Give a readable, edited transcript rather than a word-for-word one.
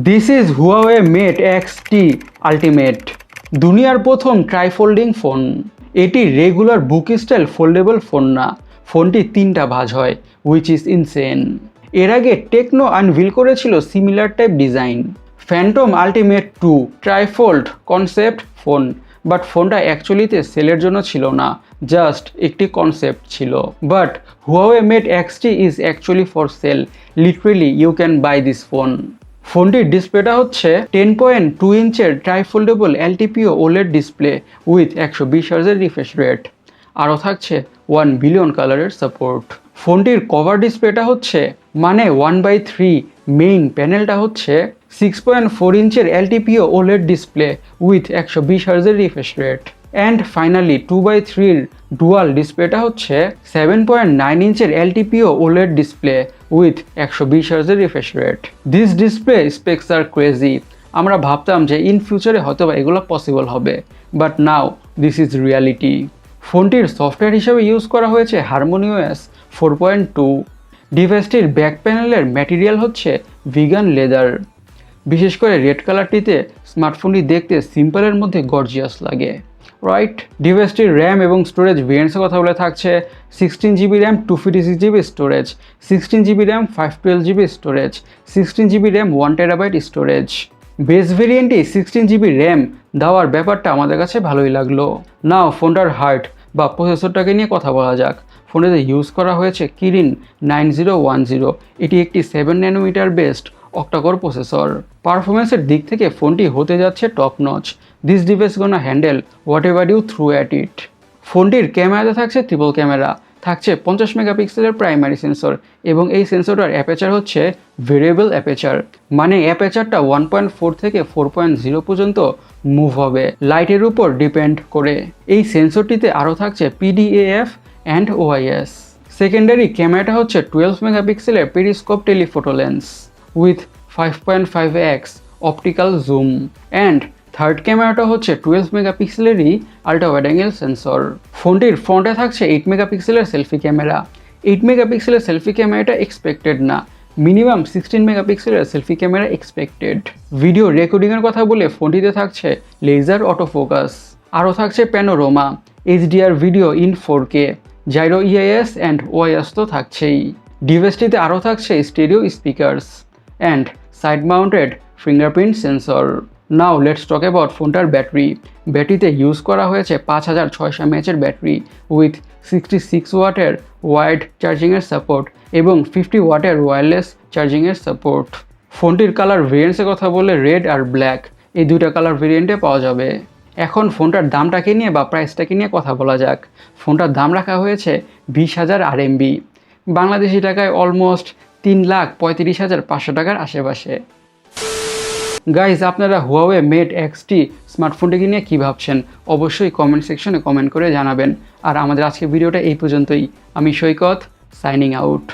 This is Huawei Mate XT ultimate, দুনিয়ার প্রথম trifolding phone. এটি regular book style foldable phone না, ফোনটি 3টা ভাঁজ হয়, হুইচ ইজ ইনসেন। এর আগে টেকনো আনভিল করেছিল similar type design, Phantom ultimate 2 trifold concept phone, but ফোনটা অ্যাকচুয়ালিতে সেলের জন্য ছিল না, জাস্ট একটি কনসেপ্ট ছিল। But Huawei Mate XT is actually for sale, literally you can buy this phone. ফোনটির ডিসপ্লেটা হচ্ছে 10.2 ইঞ্চের trifoldable LTPO OLED display with 120 হার্জের রিফ্রেশ রেট, আরও থাকছে 1 বিলিয়ন কালারের সাপোর্ট। ফোনটির কভার ডিসপ্লেটা হচ্ছে 1/3, মেইন প্যানেলটা হচ্ছে 6.4 ইঞ্চের এলটিপিও ওলেড ডিসপ্লে উইথ 120 হার্জের refresh rate. And finally 2/3 dual ডিসপ্লেটা হচ্ছে 7.9 ইঞ্চের এলটিপিও ওলেড ডিসপ্লে উইথ 120 হার্জের refresh rate. This display specs are crazy. আমরা ভাবতাম যে ইন ফিউচারে হয়তো এগুলো পসিবল হবে, but now this is reality. ফোনটির সফটওয়্যার হিসেবে ইউজ করা হয়েছে HarmonyOS 4.2। ডিভাইসটির ব্যাক প্যানেলের ম্যাটেরিয়াল হচ্ছে ভিগান লেদার। বিশেষ করে রেড কালারটিতে স্মার্টফোনটি দেখতে সিম্পলের মধ্যে গর্জিয়াস লাগে, রাইট? ডিভাইসটির র্যাম এবং স্টোরেজ ভেরিয়েন্টসের কথা বলে থাকছে 16GB RAM 256GB storage, 16GB RAM 512GB storage, 16GB RAM 1TB storage. Base ভেরিয়েন্টে 16GB র্যাম দেওয়ার ব্যাপারটা আমাদের কাছে ভালোই লাগলো। নাও ফোনটার হার্ট বা প্রসেসরটাকে নিয়ে কথা বলা যাক। ফোনটিতে ইউজ করা হয়েছে কিরিন 9010, এটি একটি 7 ন্যানোমিটার বেসড অক্টাকোর প্রসেসর। পারফরমেন্সের দিক থেকে ফোনটি হতে যাচ্ছে top notch. This device gonna handle whatever you throw at it. ফোনটির ক্যামেরাতে থাকছে ট্রিপল ক্যামেরা, থাকছে 50 মেগাপিক্সেলের প্রাইমারি সেন্সর, এবং এই সেন্সরটার অ্যাপেচার হচ্ছে ভেরিয়েবল অ্যাপেচার, মানে অ্যাপেচারটা 1.4 থেকে 4.0 পর্যন্ত মুভ হবে লাইটের উপর ডিপেন্ড করে। এই সেন্সরটিতে আরও থাকছে PDAF অ্যান্ড OIS। সেকেন্ডারি ক্যামেরাটা হচ্ছে 12 মেগাপিক্সেলের periscope telephoto lens with 5.5x optical zoom, and third ক্যামেরাটা হচ্ছে 12 মেগাপিক্সেলেরই আল্ট্রা ওয়াইড অ্যাঙ্গেল সেন্সর। ফোনটির ফ্রন্টে থাকছে 8 মেগাপিক্সেলের সেলফি ক্যামেরা। 8 মেগাপিক্সেলের সেলফি ক্যামেরাটা এক্সপেক্টেড না, মিনিমাম 16 মেগাপিক্সেলের সেলফি ক্যামেরা এক্সপেক্টেড। ভিডিও রেকর্ডিংয়ের কথা বলে ফোনটিতে থাকছে লেজার অটোফোকাস, আরও থাকছে panorama, HDR video in 4K, gyro EIS and OIS তো থাকছেই। ডিভাইসটিতে আরও থাকছে stereo speakers and side mounted fingerprint sensor. Now let's talk about ফোনটার ব্যাটারি। ব্যাটারিতে ইউজ করা হয়েছে 5600 mAh ব্যাটারি উইথ 66 ওয়াটের ওয়াইড চার্জিংয়ের সাপোর্ট এবং 50 ওয়াটের ওয়্যারলেস চার্জিংয়ের সাপোর্ট। ফোনটির কালার ভেরিয়েন্টসের কথা বলে রেড আর ব্ল্যাক, এই দুইটা কালার ভেরিয়েন্টে পাওয়া যাবে। এখন ফোনটার দামটাকে নিয়ে বা প্রাইসটাকে নিয়ে কথা বলা যাক। ফোনটার দাম রাখা হয়েছে 20,000 RMB, বাংলাদেশি টাকায় অলমোস্ট 3,35,500 টাকার আশেপাশে। গাইজ, আপনারা হুয়াওয়ে মেট এক্স-টি স্মার্টফোনটিকে নিয়ে কী ভাবছেন অবশ্যই কমেন্ট সেকশনে কমেন্ট করে জানাবেন। আর আমাদের আজকের ভিডিওটা এই পর্যন্তই। আমি সৈকত, সাইনিং আউট।